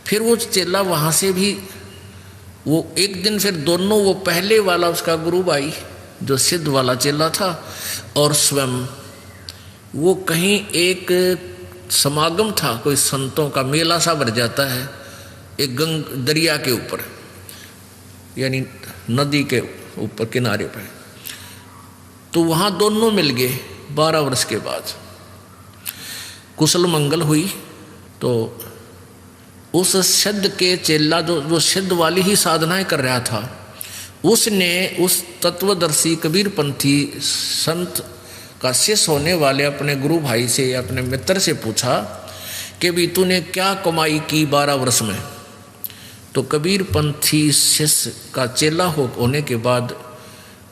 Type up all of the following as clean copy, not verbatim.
फिर वो चेला वहाँ से भी वो एक दिन फिर दोनों, वो पहले वाला उसका गुरु भाई जो सिद्ध वाला चेला था और स्वयं वो कहीं एक समागम था, कोई संतों का मेला सा भर जाता है एक दरिया के ऊपर, यानी नदी के ऊपर किनारे पर। तो वहाँ दोनों मिल गए 12 वर्ष के बाद। कुशल मंगल हुई तो उस सिद्ध के चेला जो सिद्ध वाली ही साधनाएं कर रहा था, उसने उस तत्वदर्शी कबीर पंथी संत का शिष्य होने वाले अपने गुरु भाई से, अपने मित्र से पूछा कि भी तूने क्या कमाई की 12 वर्ष में। तो कबीर पंथी शिष्य का चेला होने के बाद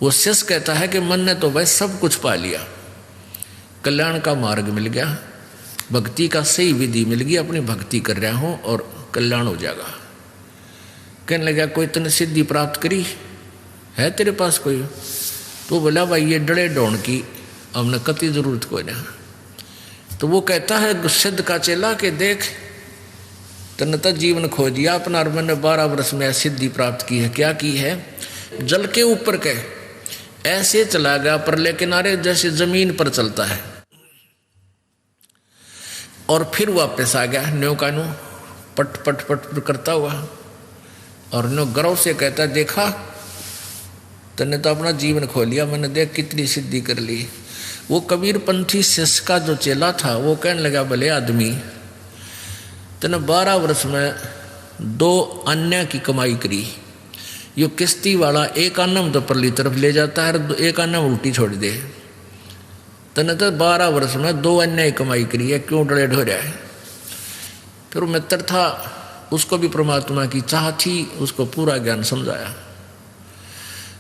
वो शिष्य कहता है कि मन ने तो वह सब कुछ पा लिया, कल्याण का मार्ग मिल गया, भक्ति का सही विधि मिल गई, अपनी भक्ति कर रहा हूँ और कल्याण हो जाएगा। कहने लगा कोई तूने सिद्धि प्राप्त करी है तेरे पास कोई? तो बोला भाई ये डड़े डोन की हमने कति जरूरत कोई नहीं। तो वो कहता है सिद्ध का चेला कि देख तने तो जीवन खो दिया अपना, और मैंने 12 वर्ष में सिद्धि प्राप्त की है। क्या की है? जल के ऊपर के ऐसे चला गया परले किनारे जैसे जमीन पर चलता है, और फिर वापस आ गया न्यो का न्यो पट पट पट करता हुआ, और न्यो गर्व से कहता देखा तने तो अपना जीवन खो लिया, मैंने देख कितनी सिद्धि कर ली। वो कबीर पंथी शिष्य का जो चेला था वो कहने लगा भले आदमी तने 12 वर्ष में 2 अन्य की कमाई करी, यो किश्ती वाला एक आना में तो परली तरफ ले जाता है और एक आना में उल्टी छोड़ दे, तने तो 12 वर्ष में 2 अन्य की कमाई करी है, क्यों डरे ढो रहा है? फिर वो मित्र था, उसको भी परमात्मा की चाह थी, उसको पूरा ज्ञान समझाया।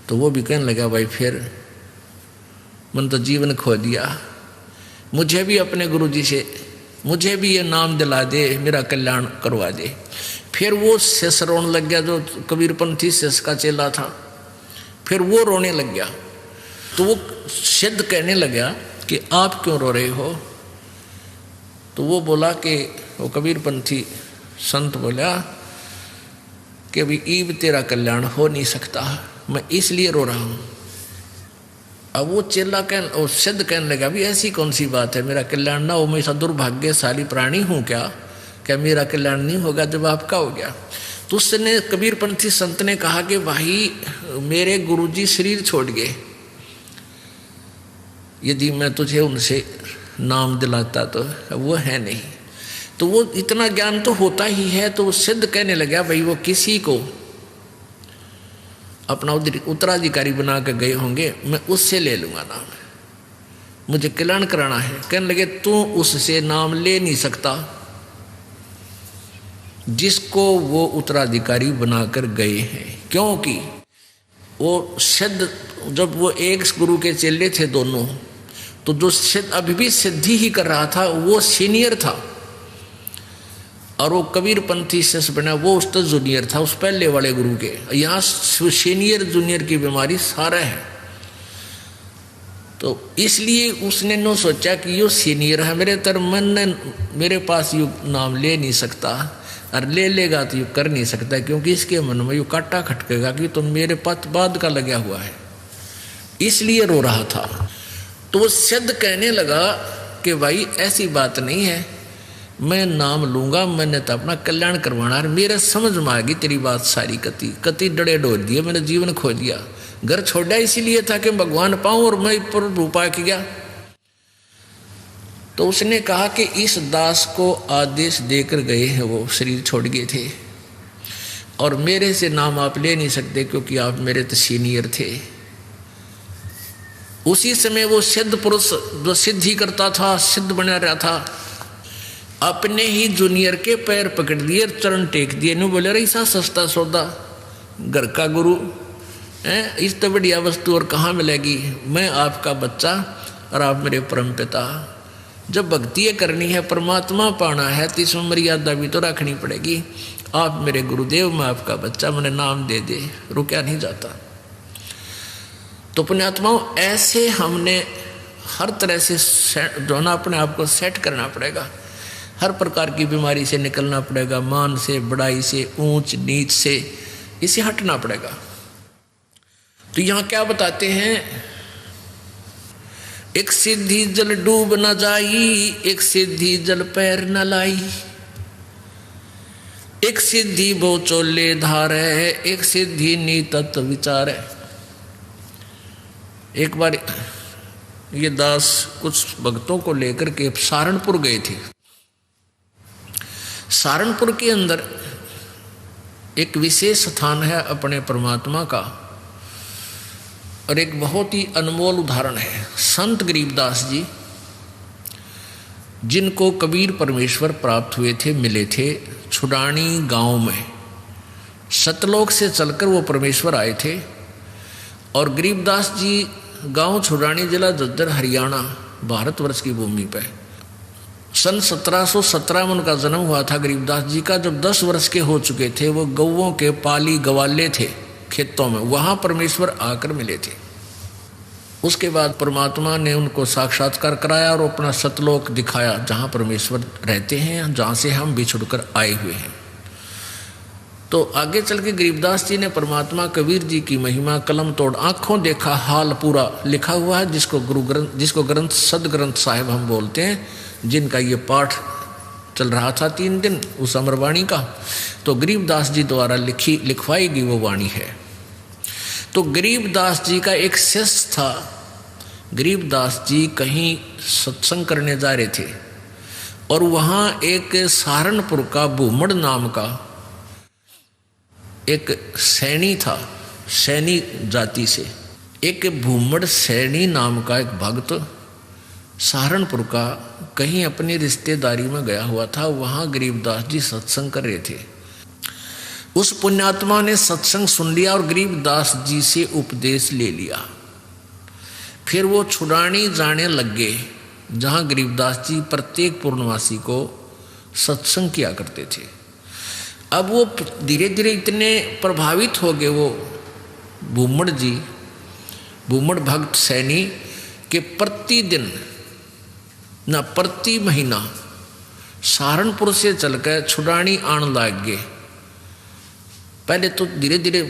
तो वो भी कहने लगा भाई फिर मन तो जीवन खो दिया, मुझे भी अपने गुरु जी से मुझे भी ये नाम दिला दे, मेरा कल्याण करवा दे। फिर वो शिष्य रोने लग गया जो कबीरपंथी शिष्य का चेला था, फिर वो रोने लग गया। तो वो सिद्ध कहने लगा कि आप क्यों रो रहे हो? तो वो बोला कि वो कबीरपंथी संत बोला कि अभी ईब तेरा कल्याण हो नहीं सकता, मैं इसलिए रो रहा हूँ। अब वो चेला वो सिद्ध कहने लगा भी ऐसी कौन सी बात है, मेरा कल्याण ना हो, मैं ऐसा दुर्भाग्यशाली प्राणी हूँ क्या मेरा कल्याण नहीं होगा जब आपका हो गया? तो उसने कबीरपंथी संत ने कहा कि भाई मेरे गुरुजी शरीर छोड़ गए, यदि मैं तुझे उनसे नाम दिलाता तो वो है नहीं। तो वो इतना ज्ञान तो होता ही है। तो वो सिद्ध कहने लगा भाई वो किसी को अपना उत्तराधिकारी बना कर गए होंगे, मैं उससे ले लूँगा नाम, मुझे कल्याण कराना है। कहने लगे तू उससे नाम ले नहीं सकता जिसको वो उत्तराधिकारी बनाकर गए हैं, क्योंकि वो सिद्ध जब वो एक गुरु के चेले थे दोनों, तो जो सिद्ध अभी भी सिद्धि ही कर रहा था वो सीनियर था, और वो कबीरपंथी शिष्य बना वो उस तो जूनियर था उस पहले वाले गुरु के। यहाँ सीनियर जूनियर की बीमारी सारा है। तो इसलिए उसने नो सोचा कि यो सीनियर है मेरे तर मन ने मेरे पास यू नाम ले नहीं सकता, और ले लेगा तो यू कर नहीं सकता, क्योंकि इसके मन में यू काटा खटकेगा कि तुम मेरे पथ बाद का लगा हुआ है, इसलिए रो रहा था। तो वो सिद्ध कहने लगा कि भाई ऐसी बात नहीं है, मैं नाम लूँगा, मैंने तो अपना कल्याण करवाना है, मेरे समझ में आ गई तेरी बात सारी, कति डड़े डोल दिए, मैंने जीवन खो दिया, घर छोड़ा इसीलिए था कि भगवान पाऊँ और मैं पर रूपा की गया। तो उसने कहा कि इस दास को आदेश देकर गए हैं, वो शरीर छोड़ गए थे, और मेरे से नाम आप ले नहीं सकते क्योंकि आप मेरे तो सीनियर थे। उसी समय वो सिद्ध पुरुष जो सिद्धि करता था, सिद्ध बना रहा था, अपने ही जूनियर के पैर पकड़ दिए, चरण टेक दिए, नहीं बोले रही सा सस्ता सौदा, घर का गुरु है, इस तो बढ़िया वस्तु और कहाँ मिलेगी, मैं आपका बच्चा और आप मेरे परम पिता। जब भक्ति करनी है, परमात्मा पाना है, तो इसमें मर्यादा भी तो रखनी पड़ेगी। आप मेरे गुरुदेव, मैं आपका बच्चा, मैंने नाम दे दे, रुका नहीं जाता। तो पुण्यात्माओं ऐसे हमने हर तरह से जो ना अपने आप को सेट करना पड़ेगा। हर प्रकार की बीमारी से निकलना पड़ेगा, मान से, बड़ाई से, ऊंच नीच से, इसे हटना पड़ेगा। तो यहां क्या बताते हैं, एक सिद्धि जल डूब न जाई, एक सिद्धि जल पैर न लाई, एक सिद्धि बो चोले धार है, एक सिद्धि नीतत विचार है। एक बार ये दास कुछ भक्तों को लेकर के सहारनपुर गए थे। सहारनपुर के अंदर एक विशेष स्थान है अपने परमात्मा का, और एक बहुत ही अनमोल उदाहरण है संत गरीबदास जी, जिनको कबीर परमेश्वर प्राप्त हुए थे, मिले थे छुडानी गांव में। सतलोक से चलकर वो परमेश्वर आए थे, और गरीबदास जी गांव छुडानी, जिला झज्जर, हरियाणा, भारतवर्ष की भूमि पर सन 1717 में उनका जन्म हुआ था गरीबदास जी का। जब 10 वर्ष के हो चुके थे, वो गौओं के पाली गवाले थे खेतों में, वहां परमेश्वर आकर मिले थे। उसके बाद परमात्मा ने उनको साक्षात्कार कराया और अपना सतलोक दिखाया, जहां परमेश्वर रहते हैं, जहां से हम बिछुड़कर आए हुए हैं। तो आगे चल के गरीबदास जी ने परमात्मा कबीर जी की महिमा कलम तोड़ आंखों देखा हाल पूरा लिखा हुआ है, जिसको ग्रंथ सदग्रंथ साहिब हम बोलते हैं, जिनका ये पाठ चल रहा था 3 दिन उस अमरवाणी का। तो गरीबदास जी द्वारा लिखवाई गई वो वाणी है। तो गरीबदास जी का एक शिष्य था। गरीबदास जी कहीं सत्संग करने जा रहे थे, और वहाँ एक सहारनपुर का भूमड़ नाम का एक सैनी था, सैनी जाति से एक भूमड़ सैनी नाम का एक भक्त सहारनपुर का कहीं अपनी रिश्तेदारी में गया हुआ था। वहाँ गरीबदास जी सत्संग कर रहे थे। उस पुण्यात्मा ने सत्संग सुन लिया और गरीबदास जी से उपदेश ले लिया। फिर वो छुड़ानी जाने लग गए, जहाँ गरीबदास जी प्रत्येक पूर्णमासी को सत्संग किया करते थे। अब वो धीरे धीरे इतने प्रभावित हो गए वो भूमड़ भक्त सैनी के प्रतिदिन न प्रति महीना सहारनपुर से चलकर छुड़ानी आने लग गए। पहले तो धीरे धीरे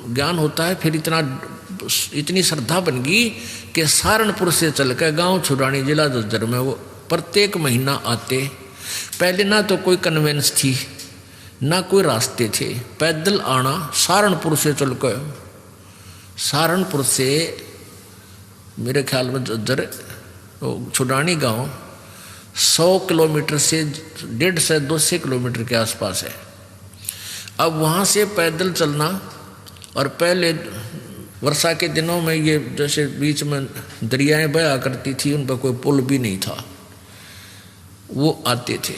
ज्ञान होता है, फिर इतनी श्रद्धा बन गई कि सहारनपुर से चलकर गांव छुड़ानी, जिला झज्जर में वो प्रत्येक महीना आते। पहले ना तो कोई कन्वेंस थी, ना कोई रास्ते थे, पैदल आना सहारनपुर से चलकर। सहारनपुर से मेरे ख्याल में झज्जर छुड़ानी गांव 100 किलोमीटर से 150-200 किलोमीटर के आसपास है। अब वहाँ से पैदल चलना, और पहले वर्षा के दिनों में ये जैसे बीच में दरियाएं बहा करती थी, उन पर कोई पुल भी नहीं था, वो आते थे।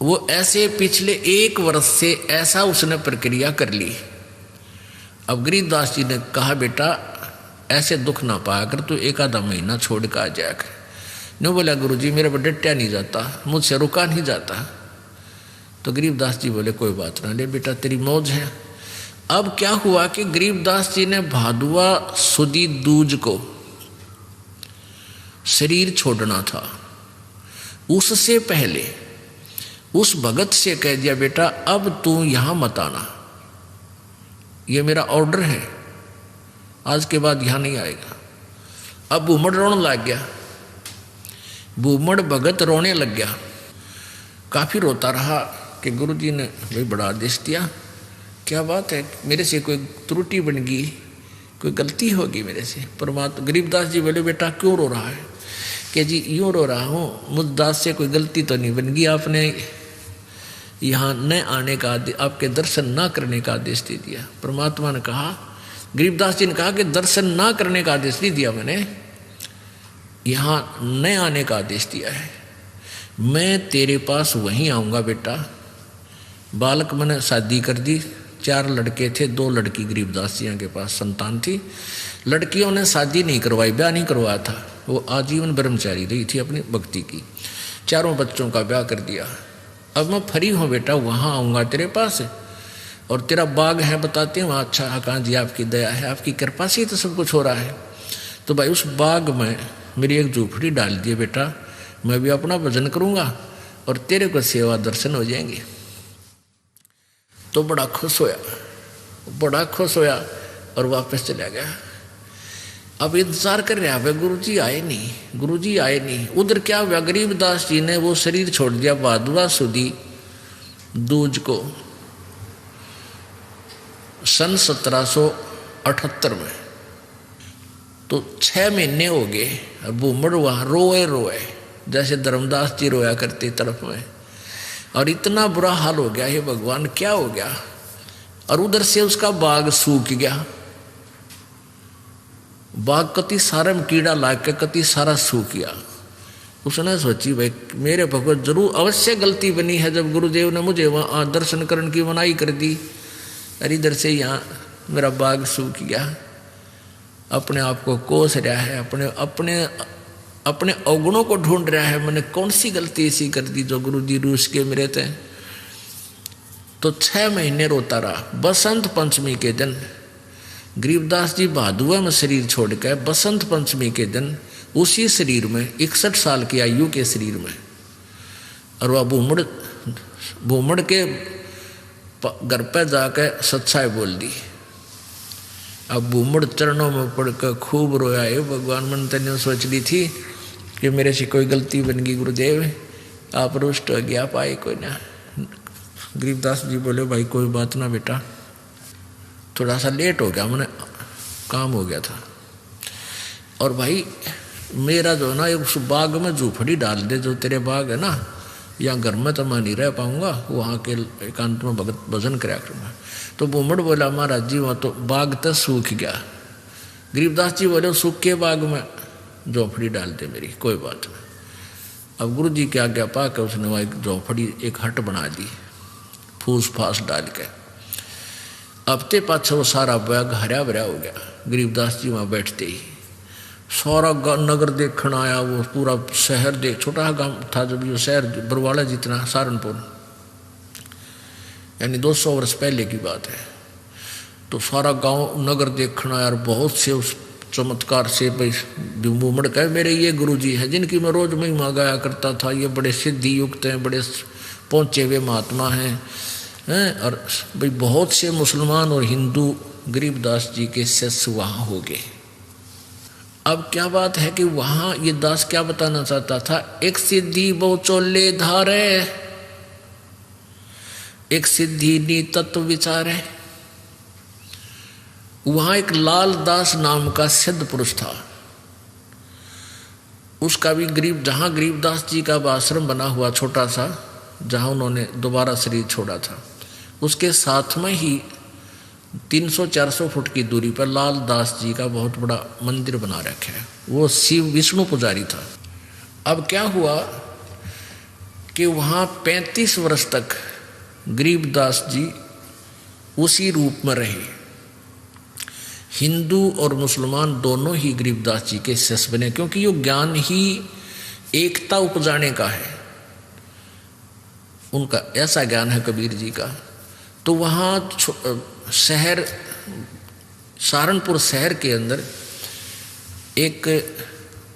वो ऐसे पिछले 1 वर्ष से ऐसा उसने प्रक्रिया कर ली। अब गरीबदास जी ने कहा, बेटा ऐसे दुख ना पाया कर, तू 1 महीना छोड़ कर आ जाया कर। नहीं बोला, गुरुजी मेरे पर डटा नहीं जाता, मुझसे रुका नहीं जाता। तो गरीबदास जी बोले, कोई बात ना, ले बेटा तेरी मौज है। अब क्या हुआ कि गरीबदास जी ने भादुआ सुदी दूज को शरीर छोड़ना था। उससे पहले उस भगत से कह दिया, बेटा अब तू यहां मत आना, ये मेरा ऑर्डर है, आज के बाद यहां नहीं आएगा। अब भूमड़ रोने लग गया, भूमड़ भगत रोने लग गया। काफी रोता रहा कि गुरुजी ने भाई बड़ा आदेश दिया, क्या बात है, मेरे से कोई त्रुटि बन गई, कोई गलती होगी मेरे से। परमात्मा गरीबदास जी बोले, बेटा क्यों रो रहा है? कि जी यूँ रो रहा हूँ, मुझ दास से कोई गलती तो नहीं बन गई, आपने यहाँ न आने का, आपके दर्शन ना करने का आदेश दे दिया। परमात्मा ने कहा, गरीबदास जी ने कहा कि दर्शन ना करने का आदेश नहीं दिया मैंने, यहाँ न आने का आदेश दिया है। मैं तेरे पास वहीं आऊँगा बेटा। बालक मैंने शादी कर दी, 4 लड़के थे, 2 लड़की गरीबदास जी के पास संतान थी। लड़कियों ने शादी नहीं करवाई, ब्याह नहीं करवाया था, वो आजीवन ब्रह्मचारी रही थी अपनी भक्ति की। 4 बच्चों का ब्याह कर दिया। अब मैं फ्री हूँ बेटा, वहाँ आऊँगा तेरे पास, और तेरा बाग है बताते हैं वहाँ। अच्छा हाँ जी, आपकी दया है, आपकी कृपा से ही तो सब कुछ हो रहा है। तो भाई उस बाग में मेरी एक झूपड़ी डाल दिए बेटा, मैं भी अपना भजन करूँगा और तेरे को सेवा दर्शन हो जाएंगे। तो बड़ा खुश होया और वापस चला गया। अब इंतजार कर रहा है, गुरुजी आए नहीं। उधर क्या हुआ, गरीबदास जी ने वो शरीर छोड़ दिया भादुआ सुदी दूज को सन 1778 में। तो 6 महीने हो गए। भूमड़ वहाँ रोए जैसे धर्मदास जी रोया करते तरफ में। और इतना बुरा हाल हो गया, हे भगवान क्या हो गया। और उधर से उसका बाग सूख गया। बाग कति सारे में कीड़ा लाग के कति सारा सूख गया। उसने सोची भाई मेरे भगवत जरूर अवश्य गलती बनी है जब गुरुदेव ने मुझे वहाँ दर्शन करने की मनाही कर दी। अरे इधर से यहाँ मेरा बाग सूख गया। अपने आप को कोस रहा है, अपने अवगुणों को ढूंढ रहा है। मैंने कौन सी गलती ऐसी कर दी जो गुरु जी रूस के मेरे थे। तो 6 महीने रोता रहा। बसंत पंचमी के दिन गरीबदास जी भादुआ में शरीर छोड़कर बसंत पंचमी के दिन उसी शरीर में 61 साल की आयु के शरीर में, और वह भूमड़ के घर पर जाकर सच्चाई बोल दी। अब भूमड़ चरणों में पड़कर खूब रोया। है भगवान, मन तने सोच ली थी कि मेरे से कोई गलती बन गई गुरुदेव, आप रुष्ट हो गया, पाए कोई ना। गरीबदास जी बोले भाई कोई बात ना बेटा, थोड़ा सा लेट हो गया, मैंने काम हो गया था। और भाई मेरा जो ना उस बाग में झूपड़ी डाल दे, जो तेरे बाग है ना, या घर में तो मैं नहीं रह पाऊंगा, वहाँ के एकांत में भगत भजन कराया करूँगा। तो भूमड़ बोला महाराज जी वहाँ तो बाग तो सूख गया। गरीबदास जी बोले सूखे बाग में झोपड़ी डाल दे मेरी, कोई बात नहीं। अब गुरु जी की आज्ञा पा के उसने वहाँ एक झोपड़ी एक हट बना दी फूस फास डाल के। अब ते पाछे वो सारा बाग हरा भरा हो गया। गरीबदास जी वहाँ बैठते ही सारा नगर देखने आया, वो पूरा शहर देख, छोटा गांव था जब ये शहर बरवाड़ा जितना, सहारनपुर, यानी 200 वर्ष पहले की बात है। तो सारा गांव नगर देखना आया और बहुत से उस चमत्कार से भाई भूमड़ कहे मेरे ये गुरुजी हैं जिनकी मैं रोज महिमा गाया करता था, ये बड़े सिद्धि युक्त हैं, बड़े पहुँचे हुए महात्मा हैं। और भाई बहुत से मुसलमान और हिंदू गरीबदास जी के शिष्य वहाँ हो गए। अब क्या बात है कि वहाँ ये दास क्या बताना चाहता था, एक सिद्धि बहु चोले धारे, एक सिद्धि नी तत्व विचार है। वहां एक लाल दास नाम का सिद्ध पुरुष था। उसका भी जहां गरीबदास जी का आश्रम बना हुआ छोटा सा, जहां उन्होंने दोबारा शरीर छोड़ा था, उसके साथ में ही 300-400 फुट की दूरी पर लाल दास जी का बहुत बड़ा मंदिर बना रखा है। वो शिव विष्णु पुजारी था। अब क्या हुआ कि वहां 35 वर्ष तक गरीबदास जी उसी रूप में रहे। हिंदू और मुसलमान दोनों ही गरीबदास जी के शिष्य बने, क्योंकि ये ज्ञान ही एकता उपजाने का है, उनका ऐसा ज्ञान है कबीर जी का। तो वहाँ शहर सहारनपुर शहर के अंदर एक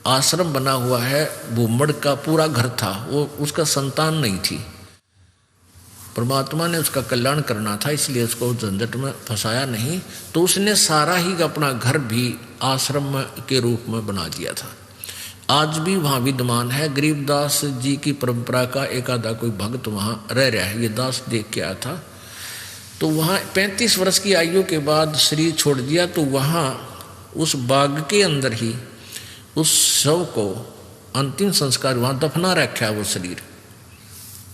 आश्रम बना हुआ है। भूमड़ का पूरा घर था, वो उसका संतान नहीं थी। परमात्मा ने उसका कल्याण करना था, इसलिए उसको झंझट में फंसाया नहीं। तो उसने सारा ही अपना घर भी आश्रम के रूप में बना दिया था। आज भी वहाँ विद्यमान है। गरीबदास जी की परंपरा का एक आधा कोई भक्त वहाँ रह रहा है। ये दास देख के आया था। तो वहाँ 35 वर्ष की आयु के बाद शरीर छोड़ दिया। तो वहाँ उस बाग के अंदर ही उस शव को अंतिम संस्कार वहाँ दफना रखा है वो शरीर।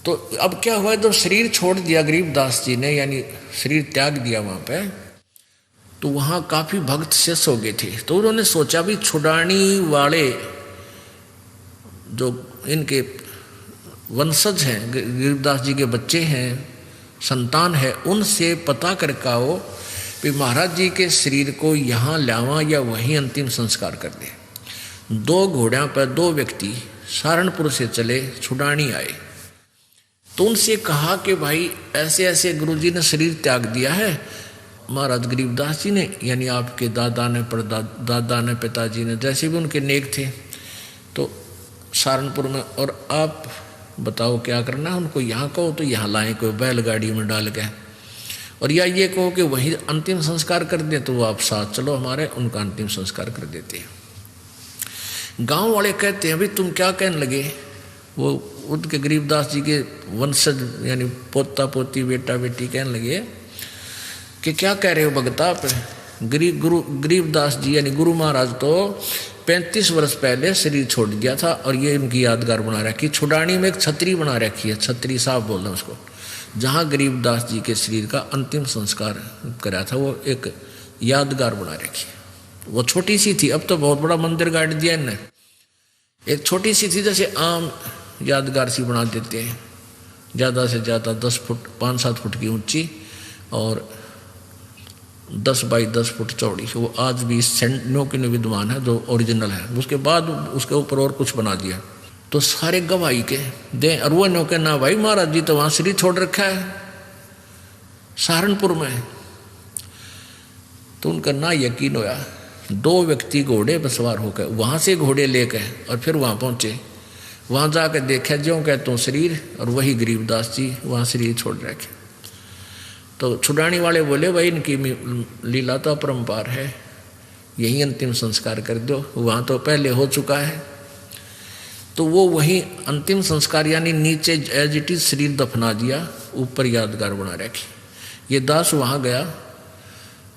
तो अब क्या हुआ, जब शरीर छोड़ दिया गरीबदास जी ने, यानी शरीर त्याग दिया वहाँ पे, तो वहाँ काफ़ी भक्त शिष्य हो गए थे। तो उन्होंने सोचा भी छुड़ानी वाले जो इनके वंशज हैं, गरीबदास जी के बच्चे हैं, संतान है, उनसे पता करके आओ कि महाराज जी के शरीर को यहाँ लावा या वहीं अंतिम संस्कार कर दे। 2 घोड़ों पर 2 व्यक्ति सहारनपुर से चले, छुड़ानी आए। तो उनसे कहा कि भाई ऐसे ऐसे गुरुजी ने शरीर त्याग दिया है, महाराज गरीबदास जी ने, यानी आपके दादा ने, परदादा ने, पिताजी ने, जैसे भी उनके नेक थे। तो सहारनपुर में, और आप बताओ क्या करना है उनको, यहाँ कहो तो यहाँ लाएं कोई बैलगाड़ी में डाल के, और या ये कहो कि वही अंतिम संस्कार कर दें तो वो आप साथ चलो हमारे, उनका अंतिम संस्कार कर देते हैं। गांव वाले कहते हैं भाई तुम क्या कहने लगे, वो उनके गरीबदास जी के वंशज यानी पोता पोती बेटा बेटी कहने लगे कि क्या कह रहे हो भगता आप, गरीबदास जी यानी गुरु महाराज तो 35 वर्ष पहले शरीर छोड़ दिया था और ये इनकी यादगार बना रखी, छुडानी में एक छतरी बना रखी है, छतरी साहब बोल रहे हैं उसको, जहाँ गरीबदास जी के शरीर का अंतिम संस्कार करा था, वो एक यादगार बना रखी है। वो छोटी सी थी, अब तो बहुत बड़ा मंदिर गाड़ दिया इनने, एक छोटी सी थी जैसे आम यादगार सी बना देते हैं, ज़्यादा से ज़्यादा 10 फुट 5-7 फुट की ऊंची और 10 बाई 10 फुट चौड़ी। वो आज भी नो के विद्वान है जो ओरिजिनल है, उसके बाद उसके ऊपर और कुछ बना दिया। तो सारे गवाही के दे अरुआ नो के ना भाई महाराज जी तो वहाँ शरीर छोड़ रखा है सहारनपुर में। तो उनका ना यकीन होया, 2 व्यक्ति घोड़े पर सवार होकर वहाँ से घोड़े लेकर और फिर वहाँ पहुँचे, वहाँ जाकर देखा ज्यों कहते शरीर, और वही गरीबदास जी वहाँ शरीर छोड़ रखे। तो छुड़ानी वाले बोले भाई इनकी लीला तो अपरंपार है, यही अंतिम संस्कार कर दो, वहाँ तो पहले हो चुका है। तो वो वही अंतिम संस्कार यानी नीचे एज इट इज शरीर दफना दिया, ऊपर यादगार बना रखी। ये दास वहाँ गया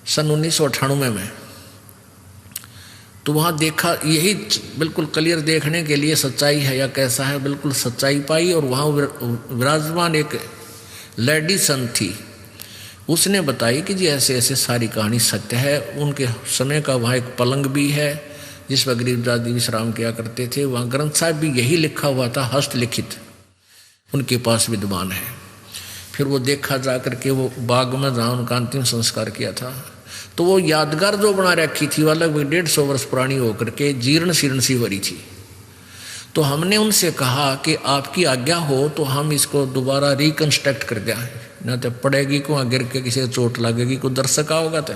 सन 1998 में, तो वहाँ देखा, यही बिल्कुल क्लियर देखने के लिए सच्चाई है या कैसा है, बिल्कुल सच्चाई पाई। और वहाँ विराजमान एक लेडी संत थी, उसने बताई कि जी ऐसे ऐसे सारी कहानी सत्य है। उनके समय का वहाँ एक पलंग भी है जिस पर गरीबदास जी विश्राम किया करते थे, वहाँ ग्रंथ साहब भी यही लिखा हुआ था, हस्तलिखित उनके पास विद्वान है। फिर वो देखा जा करके वो बाग में जहाँ उनका अंतिम संस्कार किया था, तो वो यादगार जो बना रखी थी वह लगभग 150 वर्ष पुरानी होकर के जीर्ण शीर्ण सी भरी थी। तो हमने उनसे कहा कि आपकी आज्ञा हो तो हम इसको दोबारा रिकन्स्ट्रक्ट कर दें, न तो पड़ेगी को गिर के किसी चोट लगेगी, कोई दर्शक होगा तो।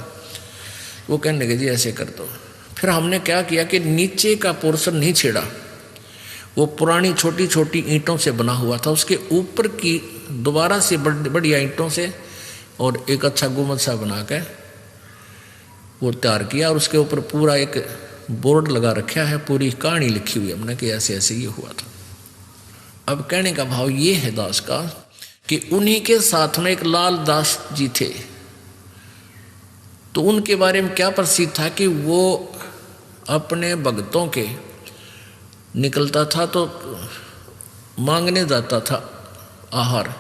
वो कहने लगे जी ऐसे कर दो। फिर हमने क्या किया कि नीचे का पोर्शन नहीं छेड़ा, वो पुरानी छोटी छोटी ईंटों से बना हुआ था, उसके ऊपर की दोबारा से बढ़िया ईंटों से और एक अच्छा गुम्बद सा बना के वो तैयार किया, और उसके ऊपर पूरा एक बोर्ड लगा रखा है, पूरी कहानी लिखी हुई हमने कि ऐसे ऐसे ये हुआ था। अब कहने का भाव ये है दास का कि उन्हीं के साथ में एक लाल दास जी थे, तो उनके बारे में क्या प्रसिद्ध था कि वो अपने भक्तों के निकलता था तो मांगने जाता था आहार।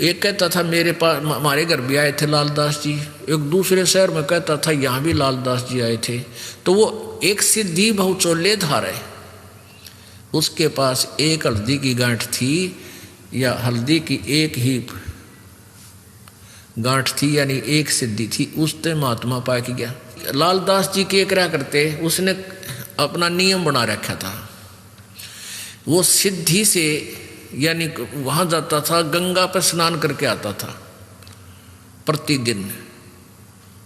एक कहता था मेरे पास हमारे घर भी आए थे लालदास जी, एक दूसरे शहर में कहता था यहाँ भी लालदास जी आए थे। तो वो एक सिद्धि बहुचोलेधार है, उसके पास एक हल्दी की गांठ थी या हल्दी की एक ही गांठ थी, यानी एक सिद्धि थी, उससे महात्मा पा के गया। लालदास जी के क्या करते, उसने अपना नियम बना रखा था, वो सिद्धि से यानी वहाँ जाता था, गंगा पर स्नान करके आता था प्रतिदिन,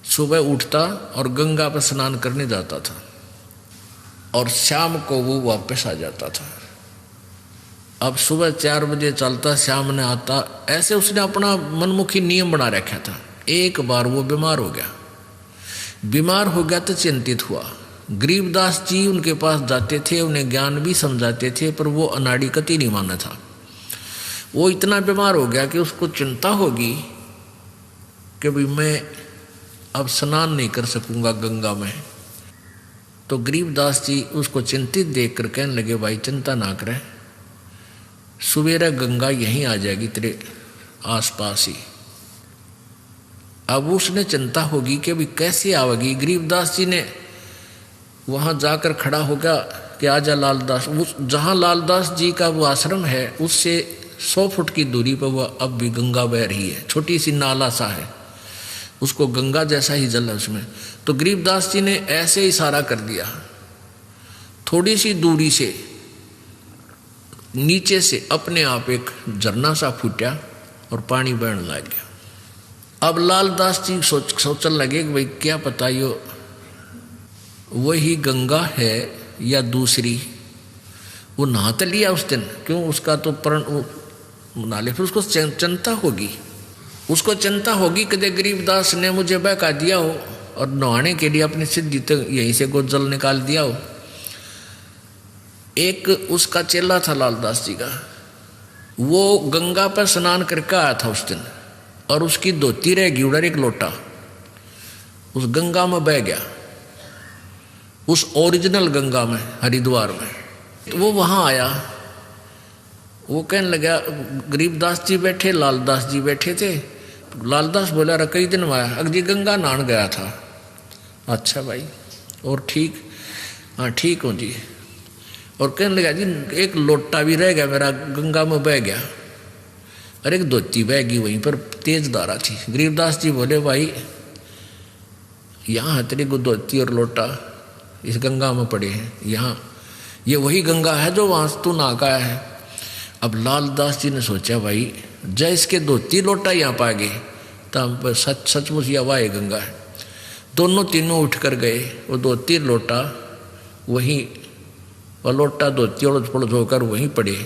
सुबह उठता और गंगा पर स्नान करने जाता था और शाम को वो वापस आ जाता था। अब सुबह 4 बजे चलता, शाम ने आता, ऐसे उसने अपना मनमुखी नियम बना रखा था। एक बार वो बीमार हो गया तो चिंतित हुआ। गरीबदास जी उनके पास जाते थे, उन्हें ज्ञान भी समझाते थे, पर वो अनाड़ी कति नहीं माना था। वो इतना बीमार हो गया कि उसको चिंता होगी कि भाई मैं अब स्नान नहीं कर सकूंगा गंगा में। तो गरीबदास जी उसको चिंतित देख कर कहने लगे भाई चिंता ना करे, सुबेरा गंगा यहीं आ जाएगी तेरे आसपास ही। अब उसने चिंता होगी कि भाई कैसे आवेगी। गरीबदास जी ने वहाँ जाकर खड़ा हो गया कि आजा लालदास। जहाँ लालदास जी का वो आश्रम है उससे 100 फुट की दूरी पर वह अब भी गंगा बह रही है, छोटी सी नाला सा है, उसको गंगा जैसा ही जल है उसमें। तो गरीबदास जी ने ऐसे इशारा कर दिया, थोड़ी सी दूरी से नीचे से अपने आप एक झरना सा फूटा और पानी बहने लग गया। अब लालदास जी सोचने लगे कि भाई क्या पता यो वही गंगा है या दूसरी। वो नहा तो लिया उस दिन, क्यों उसका तो प्रण नहा ले, फिर उसको चिंता होगी, उसको चिंता होगी कि गरीबदास ने मुझे बहका दिया हो और नहाने के लिए अपनी सिद्धि तो यहीं से गोजल निकाल दिया हो। एक उसका चेला था लालदास जी का, वो गंगा पर स्नान करके आया था उस दिन, और उसकी धोती रह गई उधर, एक लोटा उस गंगा में बह गया, उस ओरिजिनल गंगा में हरिद्वार में। तो वो वहाँ आया, वो कहने लगा, गरीबदास जी बैठे, लालदास जी बैठे थे। लालदास बोला, रहा कई दिन में आया, अगली गंगा नहान गया था। अच्छा भाई, और ठीक? हाँ ठीक हूँ जी। और कहने लगा, जी एक लोटा भी रह गया मेरा, गंगा में बह गया, और एक धोती बह गई वहीं पर, तेज धारा थी। गरीबदास जी बोले, भाई यहाँ तेरी धोती और लोटा इस गंगा में पड़े हैं, यहाँ ये वही गंगा है जो वहाँ तू नहा का है। अब लालदास जी ने सोचा, भाई जय इसके धोती लोटा यहाँ पा गए तो सचमुच या वाह गंगा है। दोनों तीनों उठ कर गए, वो धोती लोटा वहीं, और लोटा धोती उड़द पुड़द होकर वहीं पड़े,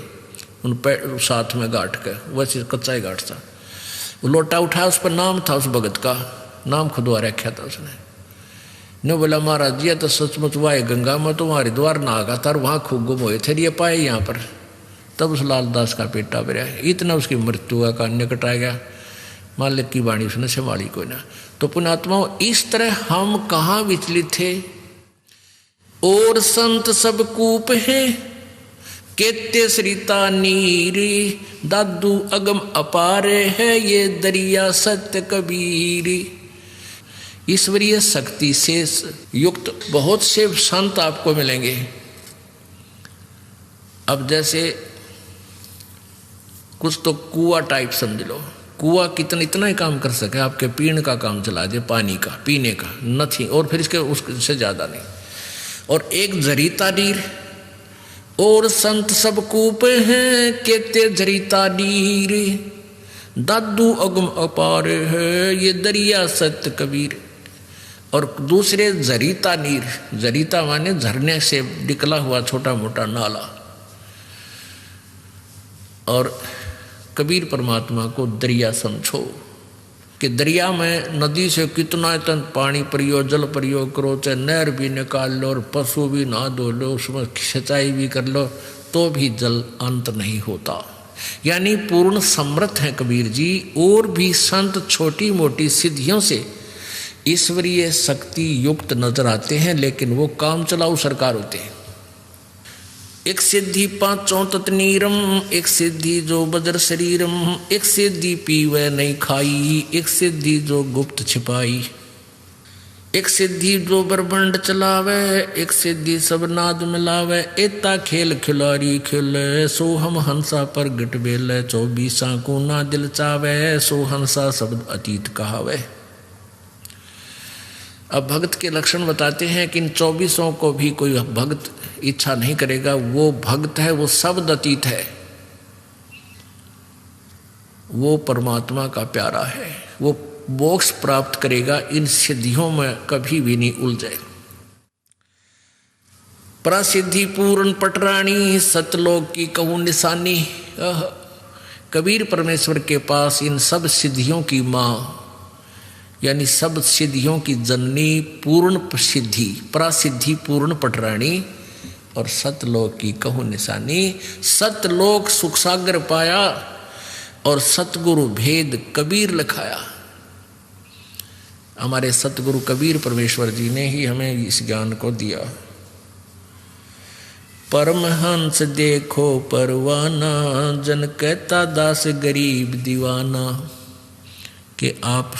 उन पैर साथ में गांठ कर, वैसे कच्चा ही गांठ था। वो लोटा उठाया, उस पर नाम था उस भगत का, नाम खुदवा रखा था उसने। ने बोला, महाराज जी तो सचमुच वाह गंगा में तो वहाँ हरिद्वार नहा का था, वहाँ खूब गुम हुए थे, ये पाए यहाँ पर। तब उस लालदास का पेटा भरा, इतना उसकी मृत्यु का निकट आ गया। मालिक की वाणी उसने संभाली कोई ना। तो पुण्यात्माओं, इस तरह हम कहाँ विचलित थे। और संत सब कूप है, केते सरिता नीरी, दादू अगम अपारे है, ये दरिया सत्य कबीरी। ईश्वरीय शक्ति से युक्त बहुत से संत आपको मिलेंगे। अब जैसे कुछ तो कुआ टाइप समझ लो, कुआ कितना इतना ही काम कर सके, आपके पीने का काम चला दे, पानी का पीने का नथिंग, और फिर इसके उससे ज़्यादा नहीं। और एक जरीता नीर, और संत सब कूप हैं, केते जरीता नीर, दादू अगम अपार है, ये दरिया सत्य कबीर। और दूसरे जरीता नीर, जरीता माने झरने से निकला हुआ छोटा मोटा नाला। और कबीर परमात्मा को दरिया समझो कि दरिया में नदी से कितना इतना पानी परियो, जल प्रयोग करो, चाहे नहर भी निकाल लो और पशु भी नहा धो लो, उसमें सिंचाई भी कर लो, तो भी जल अंत नहीं होता। यानी पूर्ण समर्थ हैं कबीर जी। और भी संत छोटी मोटी सिद्धियों से ईश्वरीय शक्ति युक्त नजर आते हैं, लेकिन वो काम चलाऊ सरकार होते हैं। एक सिद्धि पांचों तत्नीरम, एक सिद्धि जो बजर शरीरम, एक सिद्धि पीवे नहीं खाई, एक सिद्धि जो गुप्त छिपाई, एक सिद्धि जो ब्रह्मांड चलावे, एक सिद्धि सब नाद मिलावे, एता खेल खिलाड़ी खेले, सो हम हंसा पर गट बेले, 24 को ना दिल चावे, सो हंसा शब्द अतीत कहावे। अब भक्त के लक्षण बताते हैं कि इन 24 को भी कोई भक्त इच्छा नहीं करेगा। वो भक्त है, वो शब्द अतीत है, वो परमात्मा का प्यारा है, वो मोक्ष प्राप्त करेगा, इन सिद्धियों में कभी भी नहीं उलझे। प्रसिद्धि पूर्ण पटरानी, सतलोक की कहूँ निशानी। कबीर परमेश्वर के पास इन सब सिद्धियों की माँ, यानी सब सिद्धियों की जननी, पूर्ण सिद्धि, प्रसिद्धि पूर्ण पटरानी, और सतलोक की कहूँ निशानी। सतलोक सुख सागर पाया, और सतगुरु भेद कबीर लिखाया। हमारे सतगुरु कबीर परमेश्वर जी ने ही हमें इस ज्ञान को दिया। परमहंस देखो परवाना, जन कहता दास गरीब दीवाना। कि आप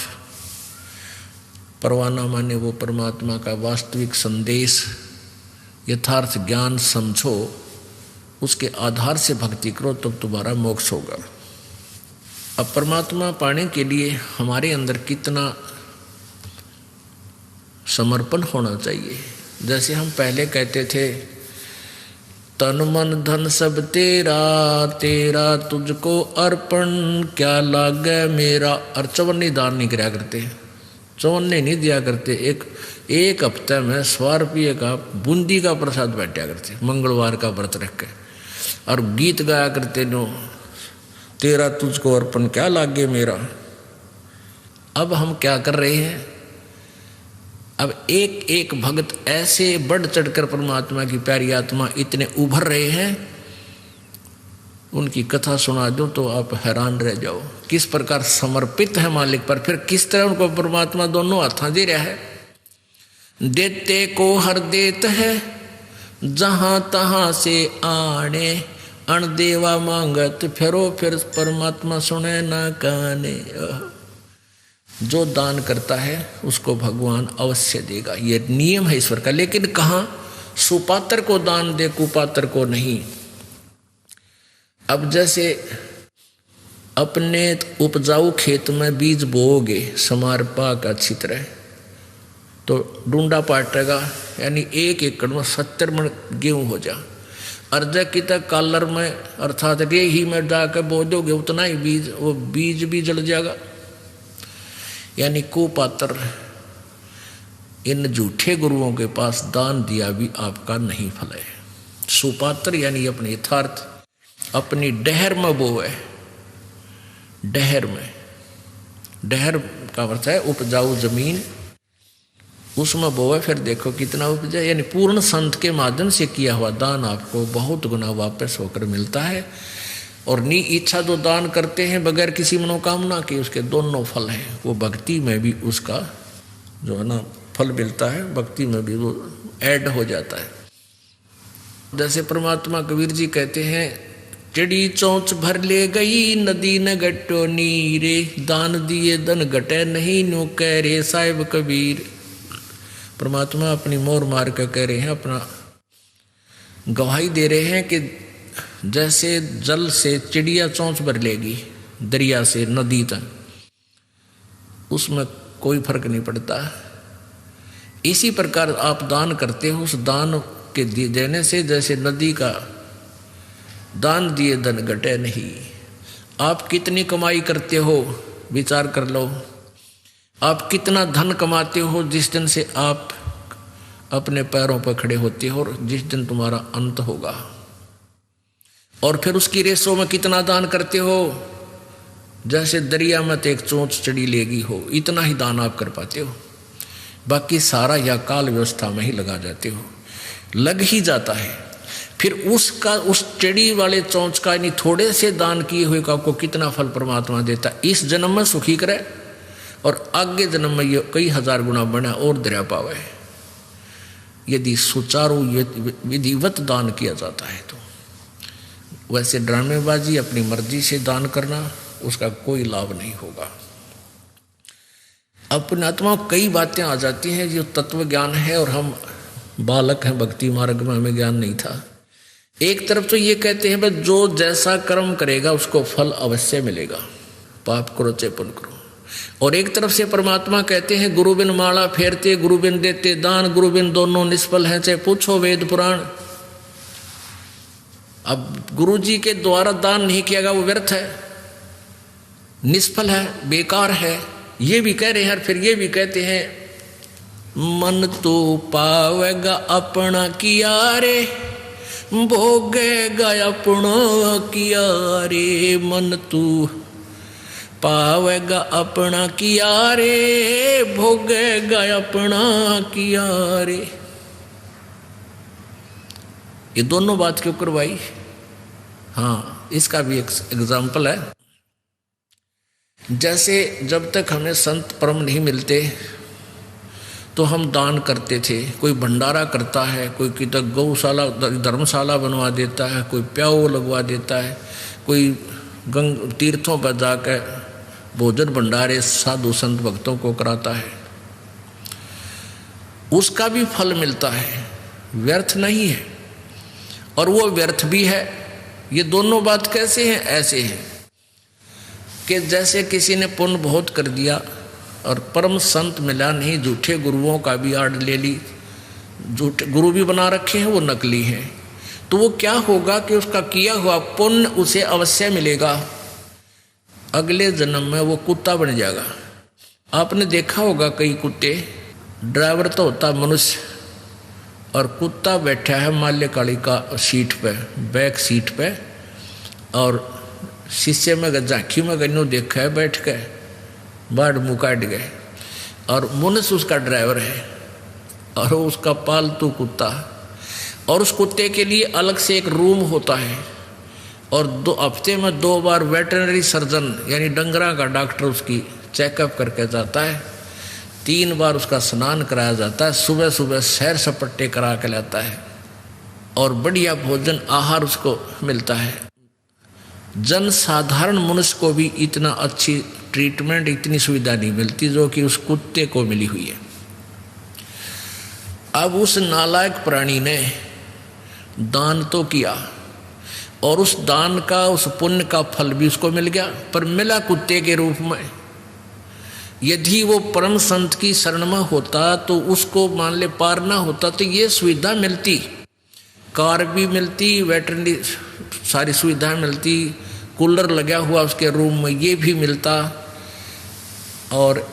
परवाना माने वो परमात्मा का वास्तविक संदेश, यथार्थ ज्ञान समझो, उसके आधार से भक्ति करो, तब तुम्हारा मोक्ष होगा। अब परमात्मा पाने के लिए हमारे अंदर कितना समर्पण होना चाहिए। जैसे हम पहले कहते थे, तन मन धन सब तेरा, तेरा तुझको अर्पण, क्या लागे मेरा। और चवन्नी दान नहीं कराया करते, चवन्ने नहीं दिया करते। एक हफ्ते में 100 रुपये का बूंदी का प्रसाद बैठा करते, मंगलवार का व्रत रख के। और गीत गाया करते नो, तेरा तुझको अर्पण क्या लागे मेरा। अब हम क्या कर रहे हैं, अब एक एक भक्त ऐसे बढ़ चढ़कर परमात्मा की प्यारी आत्मा इतने उभर रहे हैं, उनकी कथा सुना दो तो आप हैरान रह जाओ, किस प्रकार समर्पित है मालिक पर। फिर किस तरह उनको परमात्मा दोनों हाथों दे रहा है। देते को हर देत है जहां तहां से आने, अणदेवा मांगत फिरो फिर परमात्मा सुने ना काने। जो दान करता है उसको भगवान अवश्य देगा, ये नियम है ईश्वर का। लेकिन कहाँ, सुपात्र को दान दे, कुपात्र को नहीं। अब जैसे अपने उपजाऊ खेत में बीज बोओगे, समार पाक अच्छी तरह, तो डूंडा पाटेगा, यानी 1 एकड़ में 70 मन गेहूं हो जा। अर्ज की तक कालर में अर्थात रेही में जाकर बो दोगे उतना ही बीज, वो बीज भी जल जाएगा। यानी कुपात्र इन झूठे गुरुओं के पास दान दिया भी आपका नहीं फल है। सुपात्र यानी अपने यथार्थ अपनी डहर में बोए, डहर में, डहर का अर्थ है उपजाऊ जमीन, उसमें बोए, फिर देखो कितना उपजा। यानी पूर्ण संत के माध्यम से किया हुआ दान आपको बहुत गुना वापस होकर मिलता है। और नी इच्छा जो दान करते हैं बगैर किसी मनोकामना के, उसके दोनों फल हैं। वो भक्ति में भी उसका जो है ना फल मिलता है, भक्ति में भी वो ऐड हो जाता है। जैसे परमात्मा कबीर जी कहते हैं, चिड़ी चोंच भर ले गई नदी न गट्टो नीरे, दान दिए धन घटे नहीं नो कह रे साहिब कबीर। परमात्मा अपनी मोर मार कर कह रहे हैं, अपना गवाही दे रहे हैं कि जैसे जल से चिड़िया चोंच भर लेगी दरिया से नदी तक, उसमें कोई फर्क नहीं पड़ता। इसी प्रकार आप दान करते हो, उस दान के देने से जैसे नदी का दान दिए धन घटे नहीं। आप कितनी कमाई करते हो विचार कर लो, आप कितना धन कमाते हो जिस दिन से आप अपने पैरों पर खड़े होते हो और जिस दिन तुम्हारा अंत होगा। और फिर उसकी रेसों में कितना दान करते हो, जैसे दरिया में तो एक चोंच चढ़ी लेगी हो, इतना ही दान आप कर पाते हो। बाकी सारा या काल व्यवस्था में ही लगा जाते हो, लग ही जाता है। फिर उसका उस चढ़ी वाले चोंच का यानी थोड़े से दान किए हुए का आपको कितना फल परमात्मा देता। इस जन्म में सुखी करे और आगे जन्म में ये कई हजार गुना बना और दरिया पावे, यदि सुचारू विधिवत दान किया जाता है तो। वैसे ड्रामेबाजी अपनी मर्जी से दान करना, उसका कोई लाभ नहीं होगा। अपने आत्मा कई बातें आ जाती हैं जो तत्व ज्ञान है, और हम बालक हैं, भक्ति मार्ग में हमें ज्ञान नहीं था। एक तरफ तो ये कहते हैं भाई जो जैसा कर्म करेगा उसको फल अवश्य मिलेगा, पाप करो चाहे पुण्य करो। और एक तरफ से परमात्मा कहते हैं गुरु बिन माला फेरते गुरु बिन देते दान, गुरु बिन दोनों निष्फल हैं चाहे पूछो वेद पुराण। अब गुरु जी के द्वारा दान नहीं किया गया वो व्यर्थ है, निष्फल है, बेकार है, ये भी कह रहे हैं। फिर ये भी कहते हैं मन तो पावेगा अपना किया रे, भोगेगा अपना किया रे। मन तू पावेगा अपना किया रे, भोगेगा अपना किया रे। ये दोनों बात क्यों करवाई? हाँ, इसका भी एक एग्जाम्पल है। जैसे जब तक हमें संत परम नहीं मिलते तो हम दान करते थे। कोई भंडारा करता है, कोई किधर गौशाला धर्मशाला बनवा देता है, कोई प्याऊ लगवा देता है, कोई तीर्थों पर जाकर भोजन भंडारे साधु संत भक्तों को कराता है, उसका भी फल मिलता है, व्यर्थ नहीं है। और वो व्यर्थ भी है। ये दोनों बात कैसे हैं? ऐसे हैं कि जैसे किसी ने पुण्य बहुत कर दिया और परम संत मिला नहीं, झूठे गुरुओं का भी आड़ ले ली, झूठे गुरु भी बना रखे हैं, वो नकली हैं, तो वो क्या होगा कि उसका किया हुआ पुण्य उसे अवश्य मिलेगा। अगले जन्म में वो कुत्ता बन जाएगा। आपने देखा होगा कई कुत्ते, ड्राइवर तो होता मनुष्य और कुत्ता बैठा है माल्य काली का सीट पे, बैक सीट पे, और शीशे में झांकी में गन्नू देखा है बैठ के, बाढ़ मुँह काट गए, और मुनस उसका ड्राइवर है और उसका पालतू कुत्ता। और उस कुत्ते के लिए अलग से एक रूम होता है, और 2 हफ्ते में 2 बार वेटरनरी सर्जन यानी डंगरा का डॉक्टर उसकी चेकअप करके जाता है। 3 बार उसका स्नान कराया जाता है, सुबह सुबह सैर सपट्टे करा के लाता है, और बढ़िया भोजन आहार उसको मिलता है। जन साधारण मनुष्य को भी इतना अच्छी ट्रीटमेंट, इतनी सुविधा नहीं मिलती जो कि उस कुत्ते को मिली हुई है। अब उस नालायक प्राणी ने दान तो किया, और उस दान का, उस पुण्य का फल भी उसको मिल गया, पर मिला कुत्ते के रूप में। यदि वो परम संत की शरण में होता तो उसको मान ले पार ना होता तो ये सुविधा मिलती, कार भी मिलती, वेटरनरी सारी सुविधाएं मिलती, कूलर लगा हुआ उसके रूम में ये भी मिलता, और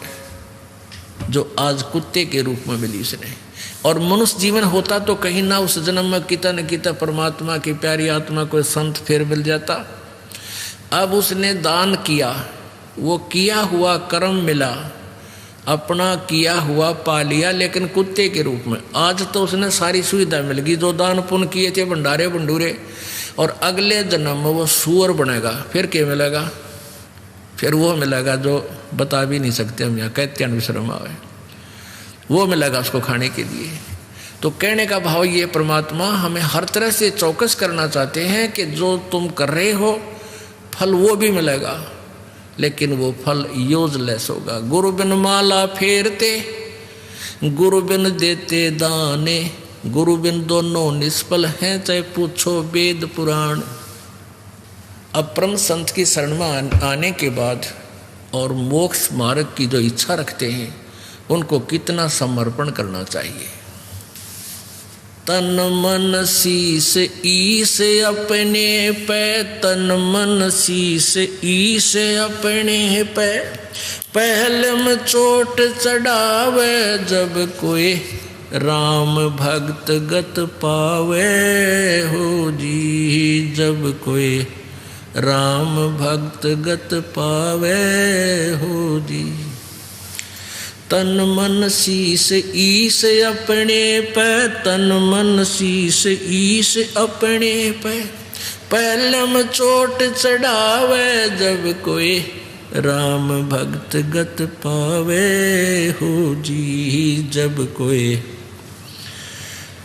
जो आज कुत्ते के रूप में मिली उसने। और मनुष्य जीवन होता तो कहीं ना उस जन्म में किता न किता परमात्मा की प्यारी आत्मा कोई संत फिर मिल जाता। अब उसने दान किया, वो किया हुआ कर्म मिला, अपना किया हुआ पा लिया, लेकिन कुत्ते के रूप में। आज तो उसने सारी सुविधा मिल गई, जो दान पुण्य किए थे भंडारे भंडूरे, और अगले जन्म में वो सूअर बनेगा। फिर क्या मिलेगा? फिर वो मिलेगा जो बता भी नहीं सकते हम, यहाँ कहते हैं विश्रम आवे, वो मिलेगा उसको खाने के लिए। तो कहने का भाव ये, परमात्मा हमें हर तरह से चौकस करना चाहते हैं कि जो तुम कर रहे हो फल वो भी मिलेगा, लेकिन वो फल यूजलेस होगा। गुरु बिन माला फेरते, गुरु बिन देते दाने, गुरु बिन दोनों निष्फल हैं, चाहे पूछो वेद पुराण। अब परम संत की शरण में आने के बाद और मोक्ष मार्ग की जो इच्छा रखते हैं उनको कितना समर्पण करना चाहिए। तन मन शीस ईस अपने पे, तन मन शीस ईस अपने पे, पहले में चोट चढ़ावे जब कोई राम भक्त गत पावे हो जी, जब कोई राम भक्त गत पावे हो जी। तन मन शीस ईस अपने पे, तन मन शीस ईस अपने पे, पहले में चोट चढ़ावे जब कोई राम भक्त गत पावे हो जी, जब कोई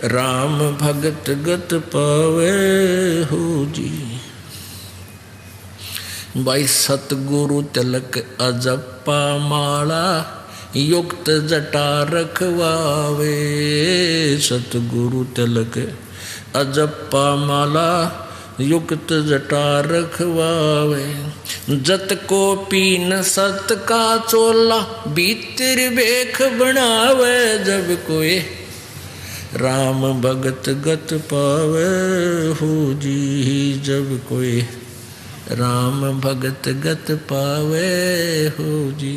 राम भगत गत पावे हो जी। भाई सतगुरु तिलक अजप्पा माला, युक्त जटा रखवावे, सतगुरु तिलक अजप्पा माला, युक्त जटा रखवावे। जत को पीन सत का चोला, भीतर बेख बनावे जब कोई राम भगत गत पावे हो जी, जब कोई राम भगत गत पावे हो जी।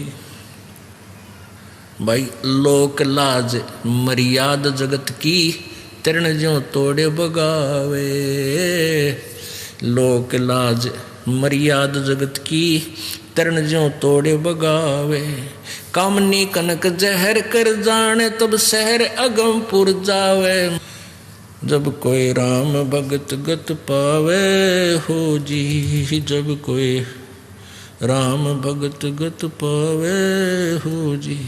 भाई लोक लाज मर्याद जगत की, तरण ज्यों तोड़े बगावे। लोक लाज मर्याद जगत की, तरण ज्यों तोड़े बगावे। कामनी कनक जहर कर जाने, तब शहर अगमपुर जावे। जब कोई राम भगत गत पावे हो जी, जब कोई राम भगत गत पावे हो जी।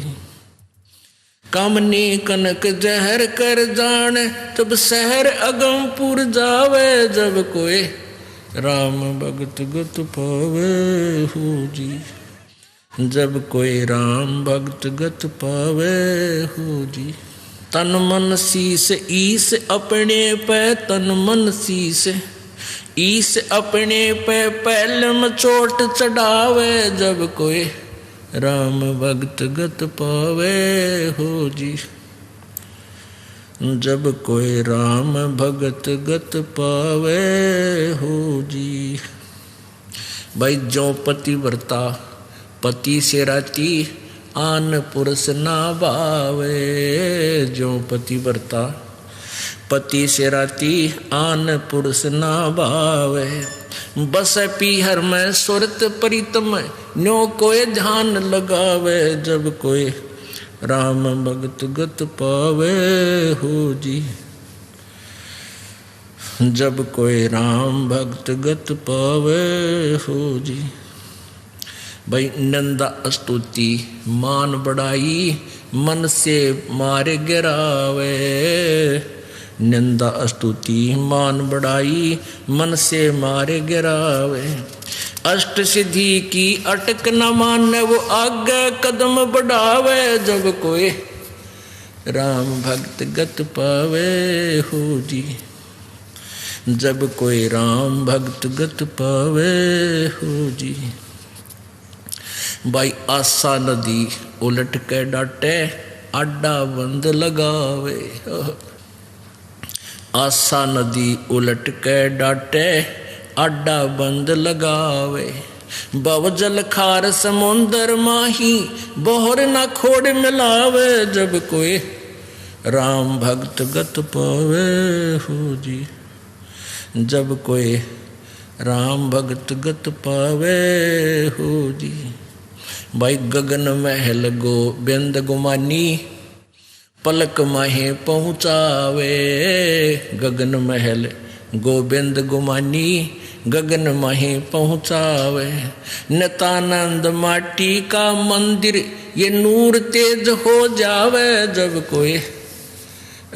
कामनी कनक जहर कर जाने, तब शहर अगमपुर जावे। जब कोई राम भगत गत पावे हो जी, जब कोई राम भगत गत पावे हो जी। तन मन शीस ईस अपने पे, तन मन शीस ईस अपने पे, पहले में चोट चढ़ावे जब कोई राम भगत गत पावे हो जी, जब कोई राम भगत गत पावे हो जी। भाई जो पतिव्रता पति से राती, आन पुरुष ना भावे। जो पतिव्रता पति से राती आन पुरुष ना भावे, बस पीहर में सुरत प्रीतम न्यो कोई ध्यान लगावे, जब कोई राम भगत गत पावे हो जी, जब कोई राम भक्त गत पावे हो जी। भाई नंदा स्तुति मान बढ़ाई मन से मारे गिरावे, निंदा स्तुति मान बढ़ाई मन से मारे गिरावे, अष्ट सिद्धि की अटक न माने वो आगे कदम बढ़ावे, जब कोई राम भक्त गत पावे हो जी, जब कोई राम भक्त गत पावे हो जी। भाई आशा नदी उलट के डाटे अड्डा बंद लगावे, आशा नदी उलट के डाटे अड्डा बंद लगावे, बवजल खार समुंदर माही बोहर ना खोड़ मिलावे, जब कोई राम भक्त गत पावे हो जी, जब कोई राम भक्त गत पावे हो जी। भाई गगन महल गोबिंद गुमानी पलक माहे पहुँचावे, गगन महल गोबिंद गुमानी गगन माहे पहुँचावे, नितानंद माटी का मंदिर ये नूर तेज हो जावे, जब कोई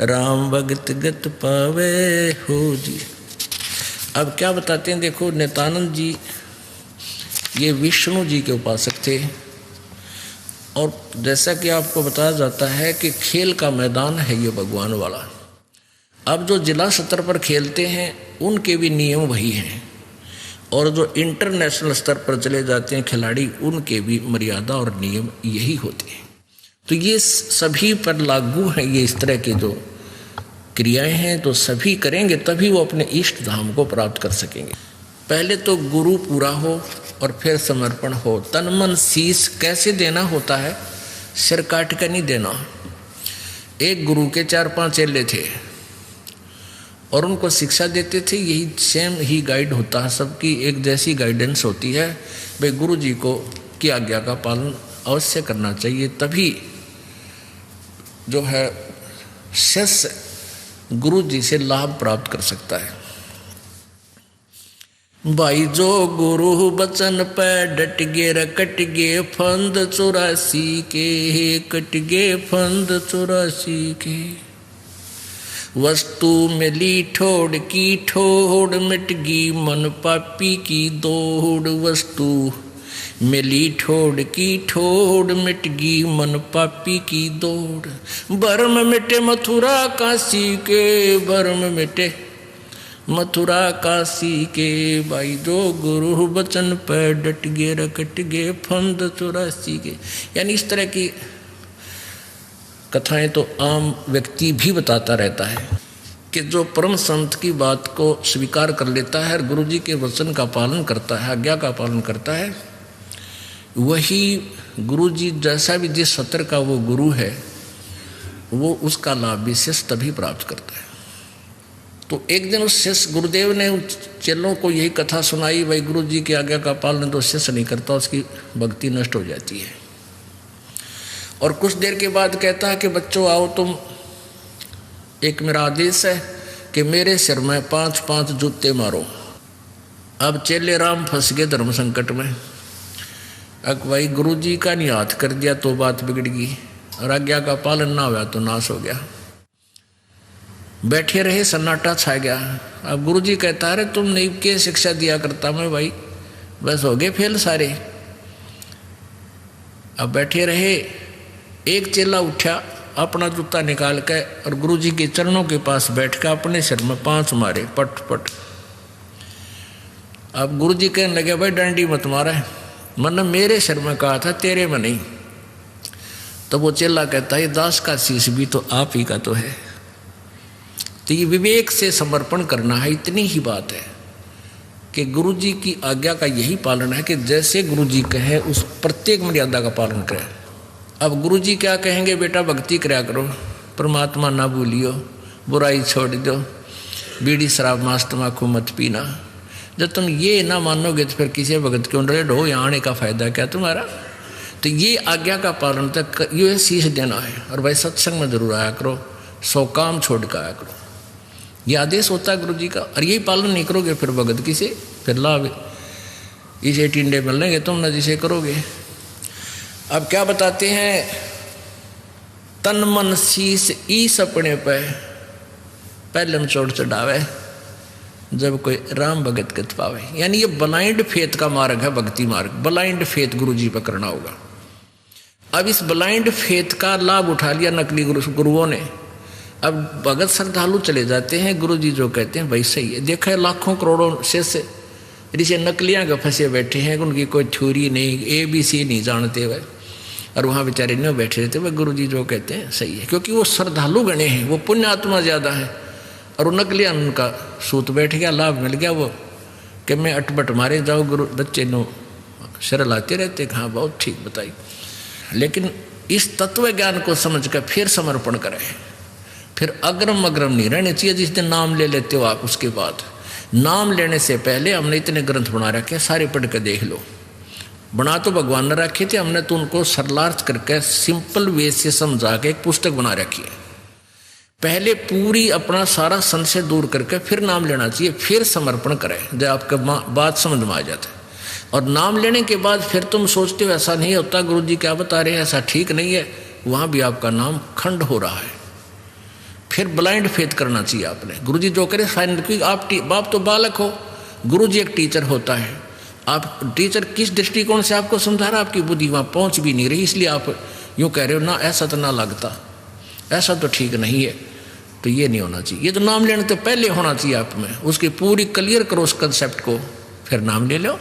राम भक्त गत पावे हो जी। अब क्या बताते हैं, देखो नित्यानंद जी ये विष्णु जी के उपासक थे, और जैसा कि आपको बताया जाता है कि खेल का मैदान है ये भगवान वाला। अब जो जिला स्तर पर खेलते हैं उनके भी नियम वही हैं, और जो इंटरनेशनल स्तर पर चले जाते हैं खिलाड़ी उनके भी मर्यादा और नियम यही होते हैं। तो ये सभी पर लागू हैं, ये इस तरह के जो क्रियाएं हैं तो सभी करेंगे तभी वो अपने इष्ट धाम को प्राप्त कर सकेंगे। पहले तो गुरु पूरा हो और फिर समर्पण हो। तन मन शीश कैसे देना होता है, सिर काट कर नहीं देना। एक गुरु के 4-5 चेले थे और उनको शिक्षा देते थे, यही सेम ही गाइड होता है, सबकी एक जैसी गाइडेंस होती है। भाई गुरु जी को की आज्ञा का पालन अवश्य करना चाहिए, तभी जो है शिष्य गुरु जी से लाभ प्राप्त कर सकता है। भाई जो गुरु बचन पे डट गे कट गे फंद 84 के, कट गे फंद 84 के। वस्तु मिली ठोड़ की ठोड़ मिट गई मन पापी की दौड़, वस्तु मिली ठोड़ की ठोड़ मिट गई मन पापी की दौड़। भरम मिटे मथुरा काशी के, भरम मिटे मथुरा काशी के। भाई जो गुरु बचन पर डट गे रकट गे फंद 84 के। यानी इस तरह की कथाएं तो आम व्यक्ति भी बताता रहता है कि जो परम संत की बात को स्वीकार कर लेता है और गुरु जी के वचन का पालन करता है, आज्ञा का पालन करता है, वही गुरु जी जैसा भी जिस सत्र का वो गुरु है वो उसका लाभ विशेष तभी प्राप्त करता है। तो एक दिन उस शिष्य गुरुदेव ने चेलों को यही कथा सुनाई, भाई गुरु जी की आज्ञा का पालन तो शिष्य नहीं करता, उसकी भक्ति नष्ट हो जाती है। और कुछ देर के बाद कहता है कि बच्चों आओ, तुम एक मेरा आदेश है कि मेरे सिर में 5-5 जूते मारो। अब चेले राम फंस गए धर्म संकट में। अब भाई गुरु जी का नहीं हाथ कर दिया तो बात बिगड़ गई, और आज्ञा का पालन ना हुआ तो नाश हो गया। बैठे रहे, सन्नाटा छा गया। अब गुरु जी कहता है तुम नहीं के शिक्षा दिया करता मैं, भाई बस हो गए फेल सारे। अब बैठे रहे, एक चेला उठा अपना जूता निकाल के और गुरु जी के चरणों के पास बैठ कर अपने सिर में 5 मारे, पट पट। अब गुरु जी कहने लगे भाई डंडी मत मारा, मैंने मेरे सिर में कहा था, तेरे में नहीं। तो वो चेला कहता है दास का शीश भी तो आप ही का तो है। तो ये विवेक से समर्पण करना है, इतनी ही बात है कि गुरु जी की आज्ञा का यही पालन है कि जैसे गुरु जी कहे उस प्रत्येक मर्यादा का पालन करें। अब गुरु जी क्या कहेंगे, बेटा भक्ति कराया करो, परमात्मा ना भूलियो, बुराई छोड़ दो, बीड़ी शराब मांस तम्बाकू मत पीना। जब तुम ये ना मानोगे तो फिर किसी भगत क्यों रेड हो, यहाँ आने का फायदा क्या तुम्हारा। तो ये आज्ञा का पालन तक ये शीश देना है। और भाई सत्संग में जरूर आया करो, 100 काम छोड़ कर आया करो, ये आदेश होता है गुरु जी का। और यही पालन नहीं करोगे फिर भगत किसे, फिर लाभ इसे टिंडे मिलेंगे तुम न जिसे करोगे। अब क्या बताते हैं, तन मन शीस ईस अपने पे पहले चोट चढ़ावे जब कोई राम भगत गत पावे। यानी ये ब्लाइंड फेथ का मार्ग है, भक्ति मार्ग। ब्लाइंड फेथ गुरु जी पर करना होगा। अब इस ब्लाइंड फेथ का लाभ उठा लिया नकली गुरुओं ने। अब भगत श्रद्धालु चले जाते हैं, गुरु जी जो कहते हैं भाई सही है। देखा है लाखों करोड़ों शिष्य ऋषि नकलियां के फंसे बैठे हैं, उनकी कोई थ्योरी नहीं, ABC नहीं जानते हुए, और वहाँ बेचारे नहीं बैठे रहते। वह गुरु जी जो कहते हैं सही है, क्योंकि वो श्रद्धालु गणे हैं, वो पुण्य आत्मा ज़्यादा है। और वो नकलियां उनका सूत बैठ गया, लाभ मिल गया। वो कि मैं अटबट मारे जाओ, गुरु बच्चे नो शर लाते रहते। हाँ बहुत ठीक बताई, लेकिन इस तत्व ज्ञान को समझ कर फिर समर्पण करें। फिर अग्रम अग्रम नहीं रहने चाहिए। जिस दिन नाम ले लेते हो आप, उसके बाद नाम लेने से पहले हमने इतने ग्रंथ बना रखे, सारे पढ़ कर देख लो। बना तो भगवान ने रखे थे, हमने तो उनको सरलार्थ करके सिंपल वे से समझा के एक पुस्तक बना रखी है। पहले पूरी अपना सारा संशय दूर करके फिर नाम लेना चाहिए, फिर समर्पण करें जब आपका बात समझ में आ जाता है। और नाम लेने के बाद फिर तुम सोचते हो ऐसा नहीं होता, गुरु जी क्या बता रहे हैं ऐसा ठीक नहीं है, वहाँ भी आपका नाम खंड हो रहा है। फिर ब्लाइंड फेथ करना चाहिए आपने। गुरु जी जो करे फाइनल, क्योंकि आप तो बालक हो, गुरु जी एक टीचर होता है। आप टीचर किस दृष्टिकोण से आपको समझा रहा, आपकी बुद्धि वहाँ पहुँच भी नहीं रही, इसलिए आप यूँ कह रहे हो ना ऐसा तो ना लगता, ऐसा तो ठीक नहीं है। तो ये नहीं होना चाहिए। ये तो नाम लेने तो पहले होना चाहिए आप में, उसकी पूरी क्लियर करो उस कंसेप्ट को, फिर नाम ले लो।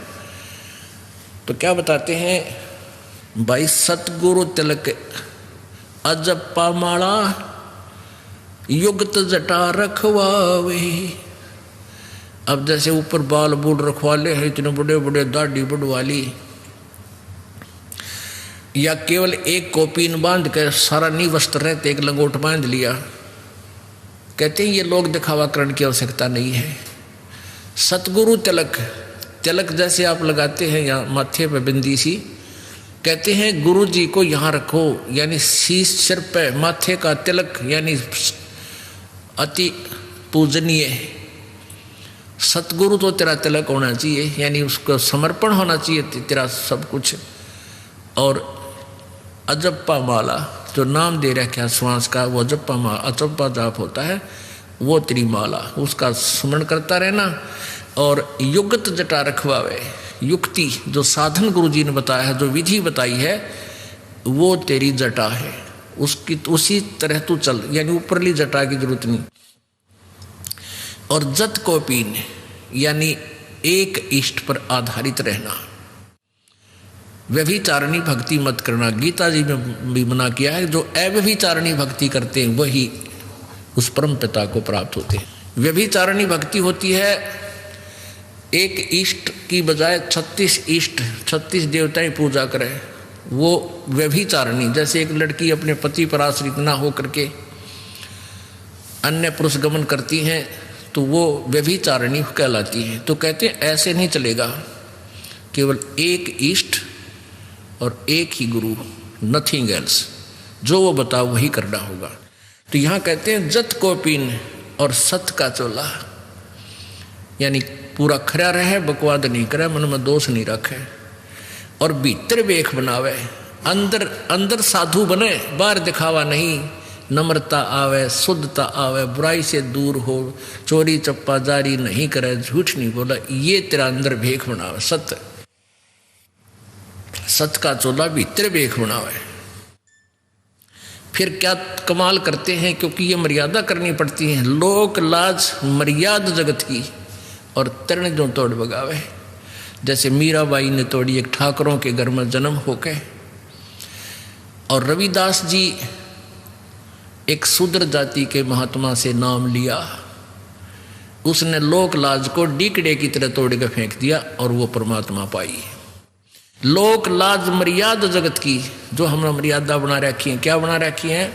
तो क्या बताते हैं भाई, सतगुरु तिलक अजप्पा माला युक्त जटा रखवावे। अब जैसे ऊपर बाल बूढ़ रखवा ले हैं, इतने बड़े बड़े दाढ़ी बढ़वा ली, या केवल एक कोपीन बांध कर सारा नी वस्त्र रहते एक लंगोट बांध लिया। कहते हैं ये लोग दिखावा करने की आवश्यकता नहीं है। सतगुरु तिलक, तिलक जैसे आप लगाते हैं या माथे पे बिंदी सी, कहते हैं गुरु जी को यहाँ रखो, यानी शीश सिर पे माथे का तिलक, यानी अति पूजनीय। सतगुरु तो तेरा तिलक होना चाहिए, यानी उसको समर्पण होना चाहिए तेरा सब कुछ। और अजप्पा माला जो नाम दे रखा श्वास का, वो अजप्पा माला, अजप्पा जाप होता है, वो तेरी माला, उसका स्मरण करता रहना। और युक्त जटा रखवावे, युक्ति जो साधन गुरु जी ने बताया है, जो विधि बताई है, वो तेरी जटा है, उसकी उसी तरह तू चल, यानी ऊपरली जटा की जरूरत नहीं। और जत को पीन, यानी एक इष्ट पर आधारित रहना। व्यभिचारिणी भक्ति मत करना, गीता जी में भी मना किया है। जो अव्यभिचारिणी भक्ति करते हैं वही उस परम पिता को प्राप्त होते हैं। व्यभिचारिणी भक्ति होती है एक इष्ट की बजाय 36 इष्ट, 36 देवताएं पूजा करे, वो व्यभिचारिणी। जैसे एक लड़की अपने पति पर आश्रित ना हो करके अन्य पुरुष गमन करती हैं, तो वो व्यभिचारिणी कहलाती है। तो कहते हैं ऐसे नहीं चलेगा, केवल एक इष्ट और एक ही गुरु, नथिंग एल्स। जो वो बताओ वही करना होगा। तो यहाँ कहते हैं जत को पीन और सत का चोला, यानी पूरा खरा रहे, बकवाद नहीं करे, मन में दोष नहीं रखे, और भीतर वेख बनावे, अंदर अंदर साधु बने, बाहर दिखावा नहीं। नम्रता आवे, शुद्धता आवे, बुराई से दूर हो, चोरी चप्पा जारी नहीं करे, झूठ नहीं बोला, ये तेरा अंदर भेख बनावे। सत्य, सत का चोला भीतर भेख बनावे। फिर क्या कमाल करते हैं, क्योंकि ये मर्यादा करनी पड़ती है। लोक लाज मर्यादा जगत की, और तरण जो तोड़ बगावे। जैसे मीराबाई ने तोड़ी एक ठाकरों के घर में जन्म होके, और रविदास जी एक शूद्र जाति के महात्मा से नाम लिया, उसने लोक लाज को डीकड़े की तरह तोड़ के फेंक दिया और वो परमात्मा पाई। लोक लाज मर्यादा जगत की, जो हमने मर्यादा बना रखी है, क्या बना रखी है,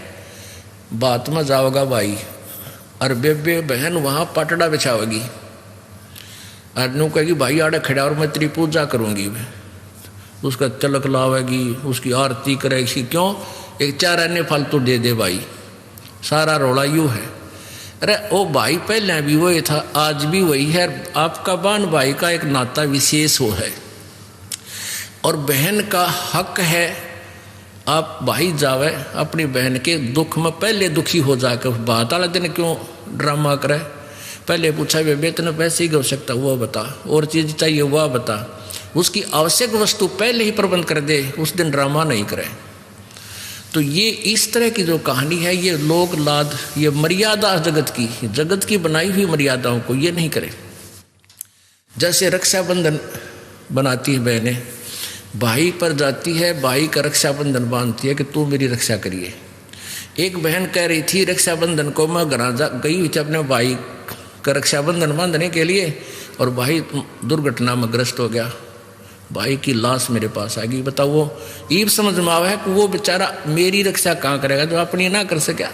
बात में जाओगा भाई, और बेबे बहन वहाँ पाटड़ा बिछावेगी और नु कहेगी भाई आड़े खड़ा और मैं तेरी पूजा करूँगी। उसका तिलक लावेगी, उसकी आरती करेगी। क्यों? एक 4 अन्य फालतू दे दे भाई, सारा रोला यूँ है। अरे ओ भाई पहले भी वही था, आज भी वही है। आपका बहन भाई का एक नाता विशेष हो है और बहन का हक है आप भाई जावे अपनी बहन के दुख में पहले दुखी हो जाकर बात वाला दिन क्यों ड्रामा करे। पहले पूछा बेबे तेने पैसे की आवश्यकता वो बता, और चीज़ चाहिए वह बता, उसकी आवश्यक वस्तु पहले ही प्रबंध कर दे, उस दिन ड्रामा नहीं करे। तो ये इस तरह की जो कहानी है ये लोक लाद, ये मर्यादा जगत की बनाई हुई मर्यादाओं को ये नहीं करे। जैसे रक्षाबंधन बनाती है बहनें, भाई पर जाती है, भाई का रक्षाबंधन बांधती है कि तू मेरी रक्षा करिए। एक बहन कह रही थी रक्षाबंधन को मैं गई हुई थी अपने भाई का रक्षाबंधन बांधने के लिए और भाई दुर्घटना में ग्रस्त हो गया, भाई की लाश मेरे पास आ गई। बताओ वो ईब समझ में आवा है कि वो बेचारा मेरी रक्षा कहाँ करेगा जो अपनी ना कर सका।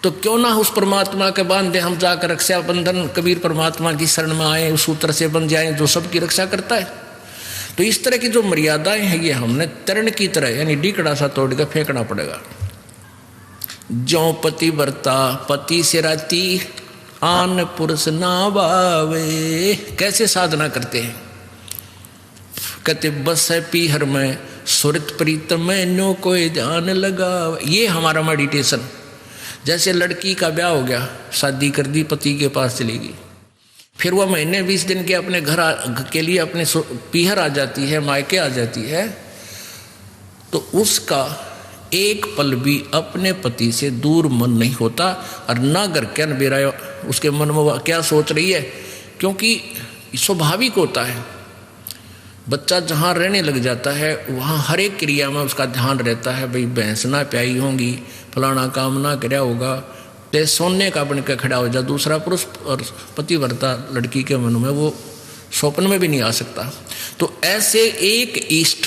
तो क्यों ना उस परमात्मा के बांधे हम जाकर रक्षाबंधन कबीर परमात्मा की शरण में आए, उस सूत्र से बन जाए जो सबकी रक्षा करता है। तो इस तरह की जो मर्यादाएं हैं ये हमने तरण की तरह यानी डीकड़ा सा तोड़ कर फेंकना पड़ेगा। ज्यों पति बरता पति से राती आन पुरुष ना बावे। कैसे साधना करते हैं? कहते बस है पीहर में सुरत प्रीतम में नो कोई ध्यान लगा। ये हमारा मेडिटेशन। जैसे लड़की का ब्याह हो गया, शादी कर दी, पति के पास चली गई, फिर वह महीने 20 दिन के अपने घर के लिए अपने पीहर आ जाती है, मायके आ जाती है, तो उसका एक पल भी अपने पति से दूर मन नहीं होता और ना घर क्या नबेरा उसके मन में क्या सोच रही है, क्योंकि स्वाभाविक होता है। बच्चा जहाँ रहने लग जाता है वहाँ हर एक क्रिया में उसका ध्यान रहता है, भाई भैंस ना प्याई होंगी, फलाना काम ना कराया होगा, ते सोने का बन के खड़ा हो जा। दूसरा पुरुष और पतिव्रता लड़की के मन में वो स्वप्न में भी नहीं आ सकता। तो ऐसे एक इष्ट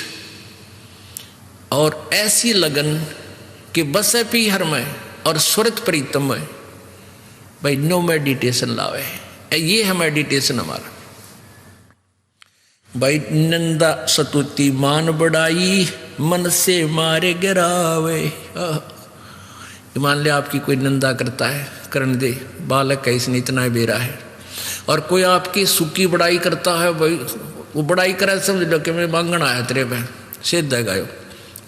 और ऐसी लगन कि बस है पीहर में और सुरत प्रीतम में, भाई नो मेडिटेशन लावे। ये है मेडिटेशन हमारा। भाई नंदा सतुति मान बढ़ाई मन से मारे गिरावे। मान ले आपकी कोई निंदा करता है, करने दे, बालक है इसने इतना बेरा है। और कोई आपकी सुखी बड़ाई करता है, भाई वो बड़ाई करे समझ लो कि मैं मांगना आया तेरे पे, सिद्ध है गायो।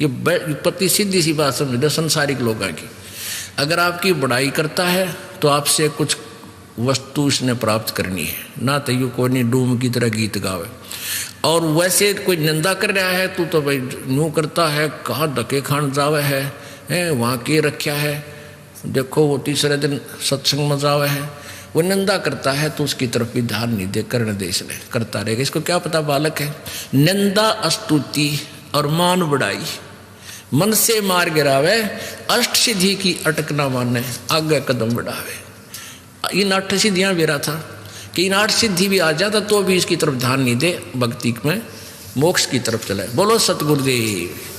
ये पति सीधी सी बात समझ लो संसारिक लोगों की। अगर आपकी बड़ाई करता है तो आपसे कुछ वस्तु इसने प्राप्त करनी है, ना तो यू कोई नहीं डूम की तरह गीत गावे। और वैसे कोई निंदा कर रहा है तो भाई यूँ करता है, कहाँ धक्के खान जावे है वहाँ के रखा है, देखो वो तीसरे दिन सत्संग में जावे है। वो निंदा करता है तो उसकी तरफ भी ध्यान नहीं दे, करने दे, इसलिए करता रहेगा। इसको क्या पता बालक है। निंदा स्तुति और मान बढ़ाई मन से मार गिरावे, अष्ट सिद्धि की अटक ना माने आगे कदम बढ़ावे। इन 8 सिद्धियां बेरा था कि इन 8 सिद्धि भी आ जाता तो भी इसकी तरफ ध्यान नहीं दे, भक्ति में मोक्ष की तरफ चले। बोलो सतगुरुदेव।